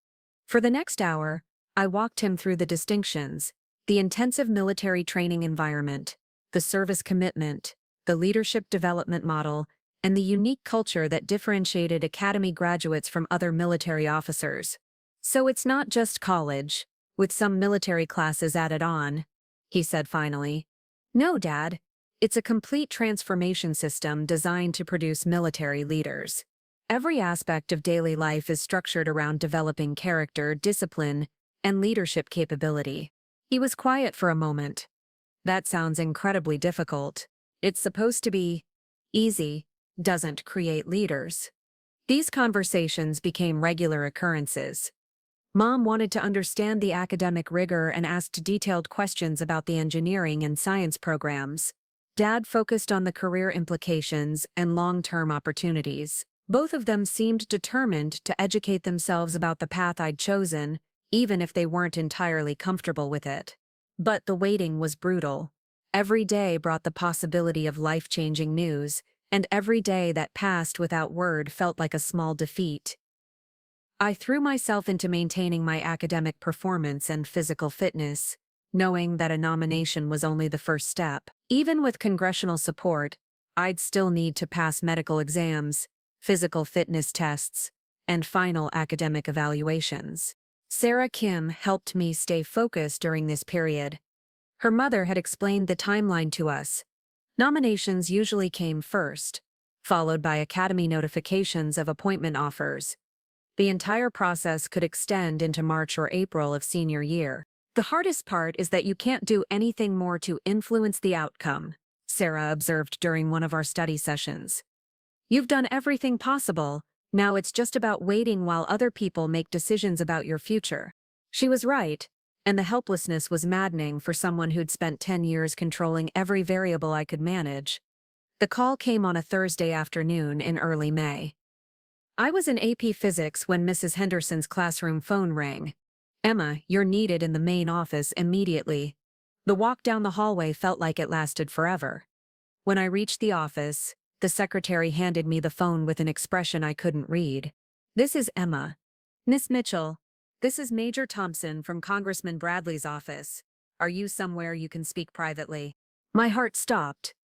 For the next hour, I walked him through the distinctions: the intensive military training environment, the service commitment, the leadership development model, and the unique culture that differentiated academy graduates from other military officers. So it's not just college, with some military classes added on, he said finally. No, Dad. It's a complete transformation system designed to produce military leaders. Every aspect of daily life is structured around developing character, discipline, and leadership capability. He was quiet for a moment. That sounds incredibly difficult. It's supposed to be easy, doesn't create leaders. These conversations became regular occurrences. Mom wanted to understand the academic rigor and asked detailed questions about the engineering and science programs. Dad focused on the career implications and long-term opportunities. Both of them seemed determined to educate themselves about the path I'd chosen, even if they weren't entirely comfortable with it. But the waiting was brutal. Every day brought the possibility of life-changing news, and every day that passed without word felt like a small defeat. I threw myself into maintaining my academic performance and physical fitness, knowing that a nomination was only the first step. Even with congressional support, I'd still need to pass medical exams, physical fitness tests, and final academic evaluations. Sarah Kim helped me stay focused during this period. Her mother had explained the timeline to us. Nominations usually came first, followed by academy notifications of appointment offers. The entire process could extend into March or April of senior year. The hardest part is that you can't do anything more to influence the outcome, Sarah observed during one of our study sessions. You've done everything possible, now it's just about waiting while other people make decisions about your future. She was right, and the helplessness was maddening for someone who'd spent 10 years controlling every variable I could manage. The call came on a Thursday afternoon in early May. I was in AP Physics when Mrs. Henderson's classroom phone rang. Emma, you're needed in the main office immediately. The walk down the hallway felt like it lasted forever. When I reached the office, the secretary handed me the phone with an expression I couldn't read. This is Emma. Miss Mitchell, this is Major Thompson from Congressman Bradley's office. Are you somewhere you can speak privately? My heart stopped.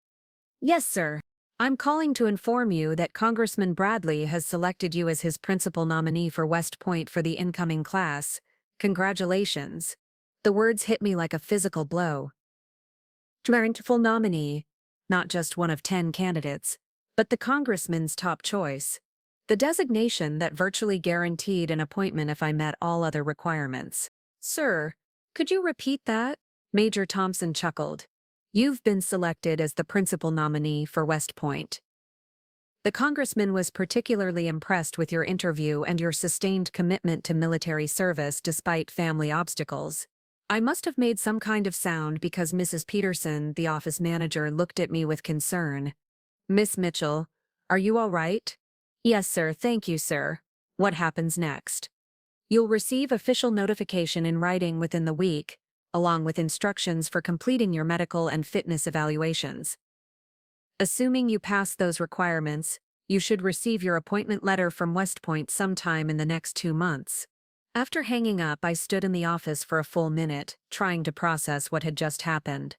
Yes, sir. I'm calling to inform you that Congressman Bradley has selected you as his principal nominee for West Point for the incoming class. Congratulations. The words hit me like a physical blow. Principal nominee, not just one of 10 candidates, but the congressman's top choice. The designation that virtually guaranteed an appointment if I met all other requirements. Sir, could you repeat that? Major Thompson chuckled. You've been selected as the principal nominee for West Point. The congressman was particularly impressed with your interview and your sustained commitment to military service despite family obstacles. I must have made some kind of sound because Mrs. Peterson, the office manager, looked at me with concern. Miss Mitchell, are you all right? Yes, sir, thank you, sir. What happens next? You'll receive official notification in writing within the week, along with instructions for completing your medical and fitness evaluations. Assuming you pass those requirements, you should receive your appointment letter from West Point sometime in the next 2 months. After hanging up, I stood in the office for a full minute, trying to process what had just happened.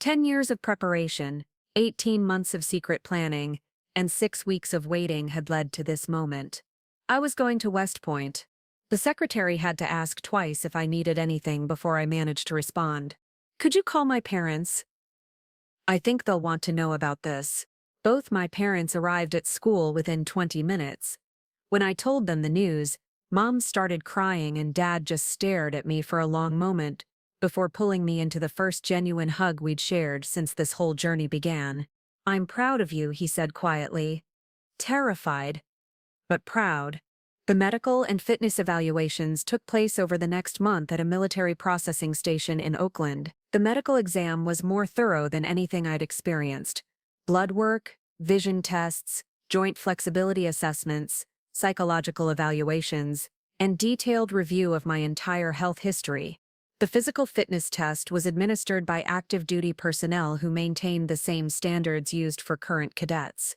10 years of preparation, 18 months of secret planning, and 6 weeks of waiting had led to this moment. I was going to West Point. The secretary had to ask twice if I needed anything before I managed to respond. Could you call my parents? I think they'll want to know about this. Both my parents arrived at school within 20 minutes. When I told them the news, Mom started crying and Dad just stared at me for a long moment before pulling me into the first genuine hug we'd shared since this whole journey began. I'm proud of you, he said quietly. Terrified, but proud. The medical and fitness evaluations took place over the next month at a military processing station in Oakland. The medical exam was more thorough than anything I'd experienced. Blood work, vision tests, joint flexibility assessments, psychological evaluations, and detailed review of my entire health history. The physical fitness test was administered by active duty personnel who maintained the same standards used for current cadets.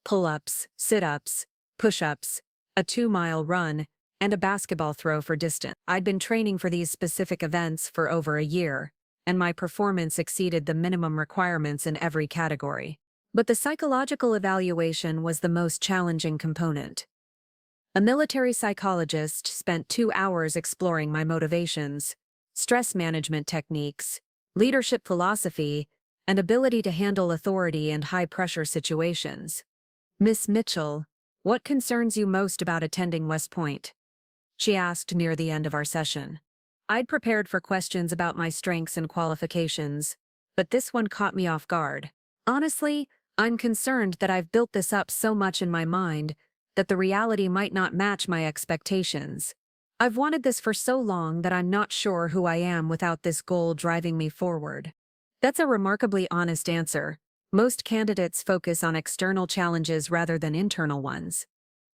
Pull-ups, sit-ups, push-ups, a 2-mile run, and a basketball throw for distance. I'd been training for these specific events for over a year, and my performance exceeded the minimum requirements in every category. But the psychological evaluation was the most challenging component. A military psychologist spent 2 hours exploring my motivations, stress management techniques, leadership philosophy, and ability to handle authority and high-pressure situations. Miss Mitchell, what concerns you most about attending West Point? She asked near the end of our session. I'd prepared for questions about my strengths and qualifications, but this one caught me off guard. Honestly, I'm concerned that I've built this up so much in my mind that the reality might not match my expectations. I've wanted this for so long that I'm not sure who I am without this goal driving me forward. That's a remarkably honest answer. Most candidates focus on external challenges rather than internal ones.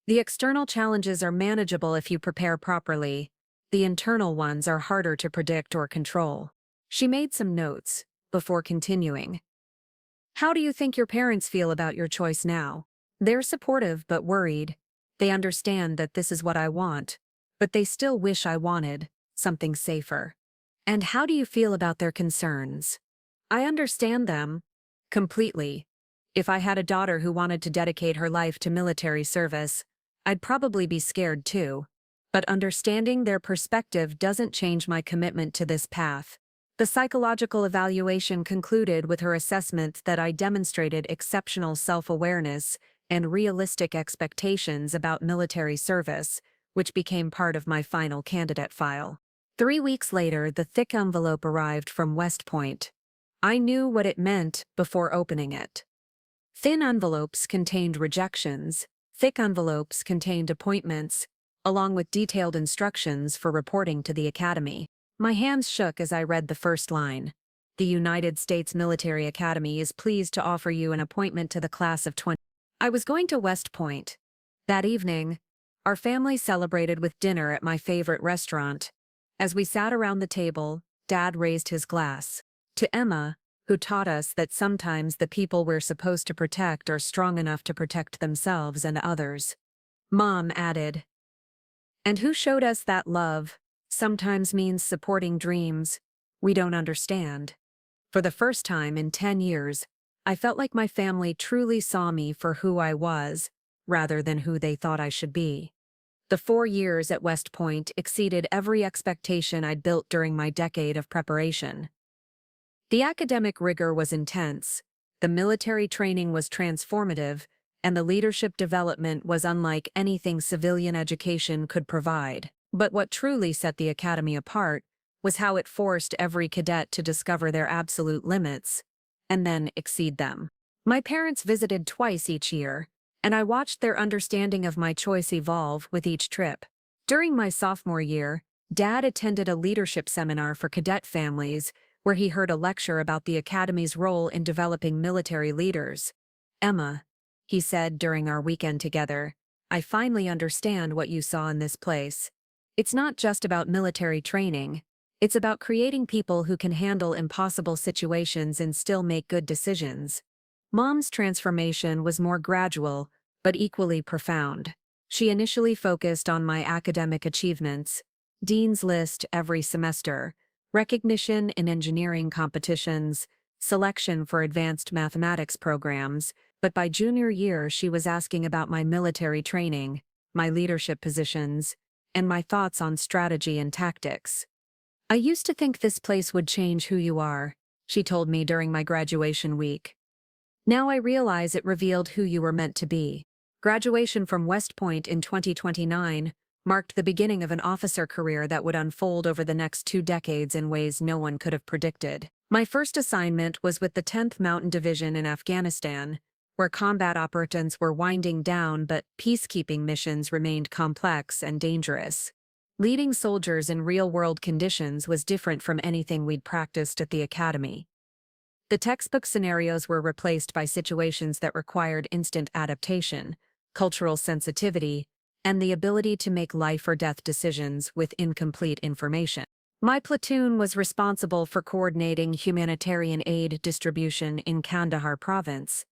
The external challenges are manageable if you prepare properly. The internal ones are harder to predict or control. She made some notes before continuing. How do you think your parents feel about your choice now? They're supportive but worried. They understand that this is what I want, but they still wish I wanted something safer. And how do you feel about their concerns? I understand them completely. If I had a daughter who wanted to dedicate her life to military service, I'd probably be scared too. But understanding their perspective doesn't change my commitment to this path. The psychological evaluation concluded with her assessment that I demonstrated exceptional self-awareness and realistic expectations about military service, which became part of my final candidate file. 3 weeks later, the thick envelope arrived from West Point. I knew what it meant before opening it. Thin envelopes contained rejections. Thick envelopes contained appointments, along with detailed instructions for reporting to the academy. My hands shook as I read the first line. The United States Military Academy is pleased to offer you an appointment to the class of 20. I was going to West Point. That evening, our family celebrated with dinner at my favorite restaurant. As we sat around the table, Dad raised his glass. To Emma, who taught us that sometimes the people we're supposed to protect are strong enough to protect themselves and others. Mom added, and who showed us that love sometimes means supporting dreams we don't understand. For the first time in 10 years, I felt like my family truly saw me for who I was, rather than who they thought I should be. The 4 years at West Point exceeded every expectation I'd built during my decade of preparation. The academic rigor was intense, the military training was transformative, and the leadership development was unlike anything civilian education could provide. But what truly set the academy apart was how it forced every cadet to discover their absolute limits and then exceed them. My parents visited twice each year, and I watched their understanding of my choice evolve with each trip. During my sophomore year, Dad attended a leadership seminar for cadet families where he heard a lecture about the academy's role in developing military leaders. Emma, he said during our weekend together, I finally understand what you saw in this place. It's not just about military training. It's about creating people who can handle impossible situations and still make good decisions. Mom's transformation was more gradual, but equally profound. She initially focused on my academic achievements, Dean's List every semester, recognition in engineering competitions, selection for advanced mathematics programs, but by junior year she was asking about my military training, my leadership positions, and my thoughts on strategy and tactics. I used to think this place would change who you are, she told me during my graduation week. Now I realize it revealed who you were meant to be. Graduation from West Point in 2029 marked the beginning of an officer career that would unfold over the next 2 decades in ways no one could have predicted. My first assignment was with the 10th Mountain Division in Afghanistan, where combat operations were winding down but peacekeeping missions remained complex and dangerous. Leading soldiers in real-world conditions was different from anything we'd practiced at the academy. The textbook scenarios were replaced by situations that required instant adaptation, cultural sensitivity, and the ability to make life-or-death decisions with incomplete information. My platoon was responsible for coordinating humanitarian aid distribution in Kandahar province,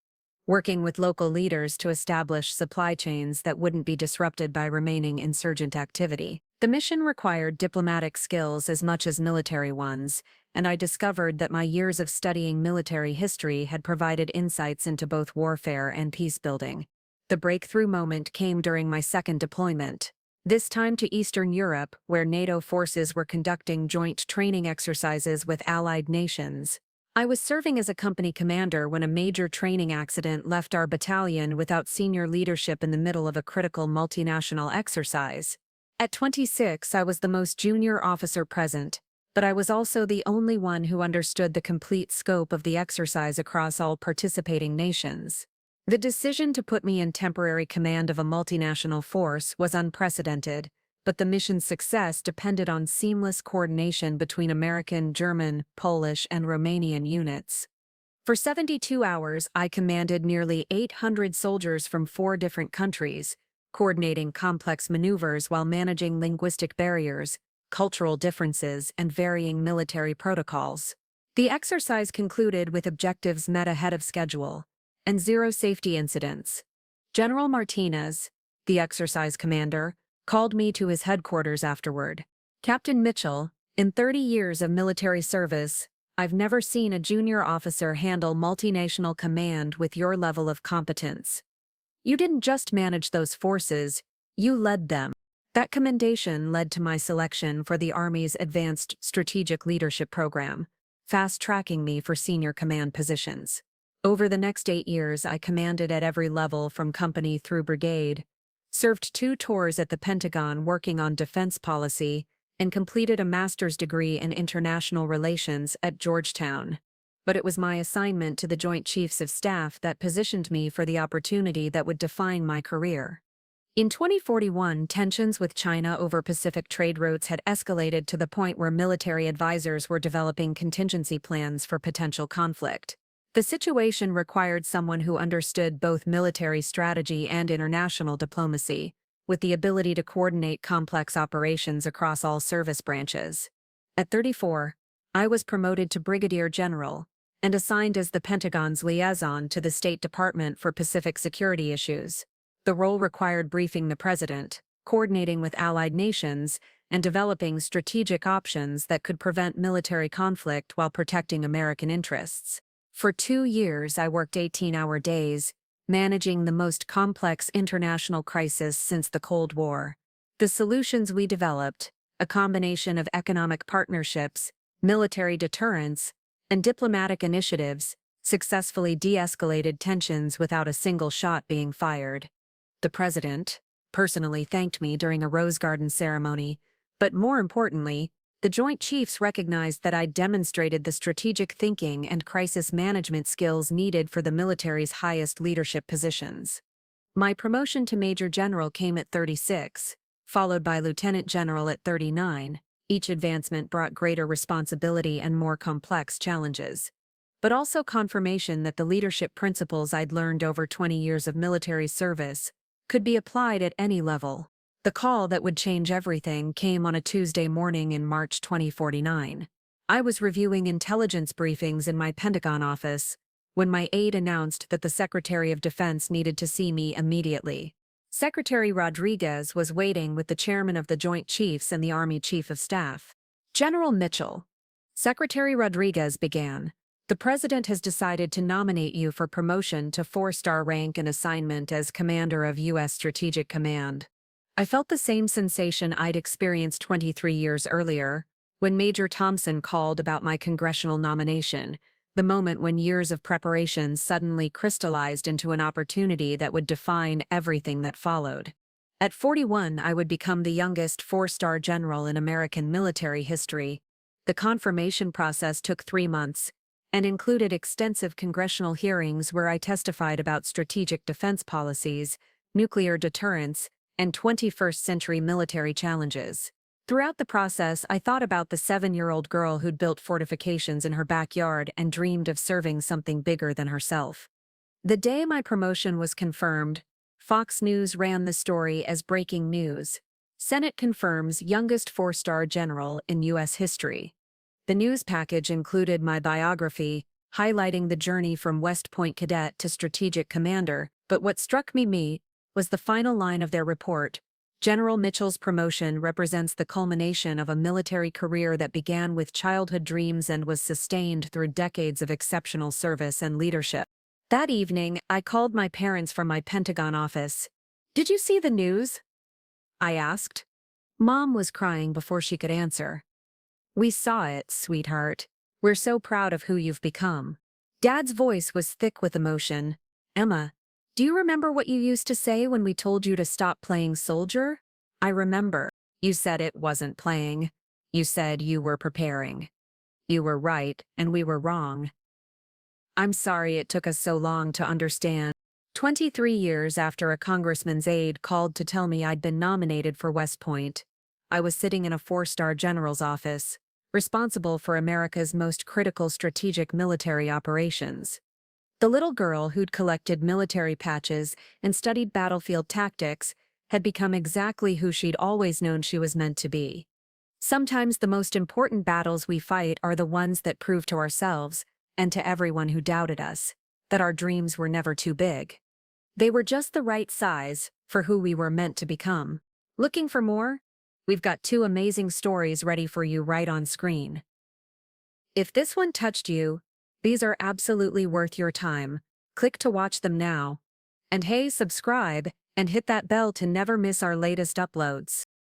working with local leaders to establish supply chains that wouldn't be disrupted by remaining insurgent activity. The mission required diplomatic skills as much as military ones, and I discovered that my years of studying military history had provided insights into both warfare and peacebuilding. The breakthrough moment came during my second deployment. This time to Eastern Europe, where NATO forces were conducting joint training exercises with allied nations. I was serving as a company commander when a major training accident left our battalion without senior leadership in the middle of a critical multinational exercise. At 26, I was the most junior officer present, but I was also the only one who understood the complete scope of the exercise across all participating nations. The decision to put me in temporary command of a multinational force was unprecedented, but the mission's success depended on seamless coordination between American, German, Polish, and Romanian units. For 72 hours, I commanded nearly 800 soldiers from 4 different countries, coordinating complex maneuvers while managing linguistic barriers, cultural differences, and varying military protocols. The exercise concluded with objectives met ahead of schedule and 0 safety incidents. General Martinez, the exercise commander, called me to his headquarters afterward. "Captain Mitchell, in 30 years of military service, I've never seen a junior officer handle multinational command with your level of competence. You didn't just manage those forces, you led them." That commendation led to my selection for the Army's Advanced Strategic Leadership Program, fast-tracking me for senior command positions. Over the next 8 years, I commanded at every level from company through brigade, served 2 tours at the Pentagon working on defense policy, and completed a master's degree in international relations at Georgetown. But it was my assignment to the Joint Chiefs of Staff that positioned me for the opportunity that would define my career. In 2041, tensions with China over Pacific trade routes had escalated to the point where military advisors were developing contingency plans for potential conflict. The situation required someone who understood both military strategy and international diplomacy, with the ability to coordinate complex operations across all service branches. At 34, I was promoted to brigadier general and assigned as the Pentagon's liaison to the State Department for Pacific security issues. The role required briefing the president, coordinating with allied nations, and developing strategic options that could prevent military conflict while protecting American interests. For 2 years, I worked 18-hour days, managing the most complex international crisis since the Cold War. The solutions we developed, a combination of economic partnerships, military deterrence, and diplomatic initiatives, successfully de-escalated tensions without a single shot being fired. The president personally thanked me during a Rose Garden ceremony, but more importantly, the Joint Chiefs recognized that I'd demonstrated the strategic thinking and crisis management skills needed for the military's highest leadership positions. My promotion to Major General came at 36, followed by Lieutenant General at 39. Each advancement brought greater responsibility and more complex challenges, but also confirmation that the leadership principles I'd learned over 20 years of military service could be applied at any level. The call that would change everything came on a Tuesday morning in March 2049. I was reviewing intelligence briefings in my Pentagon office when my aide announced that the Secretary of Defense needed to see me immediately. Secretary Rodriguez was waiting with the chairman of the Joint Chiefs and the Army Chief of Staff. "General Mitchell," Secretary Rodriguez began, "the President has decided to nominate you for promotion to 4-star rank and assignment as Commander of U.S. Strategic Command." I felt the same sensation I'd experienced 23 years earlier, when Major Thompson called about my congressional nomination, the moment when years of preparation suddenly crystallized into an opportunity that would define everything that followed. At 41, I would become the youngest 4-star general in American military history. The confirmation process took 3 months and included extensive congressional hearings where I testified about strategic defense policies, nuclear deterrence, and 21st-century military challenges. Throughout the process, I thought about the 7-year-old girl who'd built fortifications in her backyard and dreamed of serving something bigger than herself. The day my promotion was confirmed, Fox News ran the story as breaking news. Senate confirms youngest 4-star general in U.S. history. The news package included my biography, highlighting the journey from West Point cadet to strategic commander, but what struck me was the final line of their report. General Mitchell's promotion represents the culmination of a military career that began with childhood dreams and was sustained through decades of exceptional service and leadership. That evening, I called my parents from my Pentagon office. "Did you see the news?" I asked. Mom was crying before she could answer. "We saw it, sweetheart. We're so proud of who you've become." Dad's voice was thick with emotion. "Emma, do you remember what you used to say when we told you to stop playing soldier?" "I remember. You said it wasn't playing. You said you were preparing. You were right, and we were wrong. I'm sorry it took us so long to understand." 23 years after a congressman's aide called to tell me I'd been nominated for West Point, I was sitting in a four-star general's office, responsible for America's most critical strategic military operations. The little girl who'd collected military patches and studied battlefield tactics had become exactly who she'd always known she was meant to be. Sometimes the most important battles we fight are the ones that prove to ourselves, and to everyone who doubted us, that our dreams were never too big. They were just the right size for who we were meant to become. Looking for more? We've got two amazing stories ready for you right on screen. If this one touched you, these are absolutely worth your time. Click to watch them now. And hey, subscribe and hit that bell to never miss our latest uploads.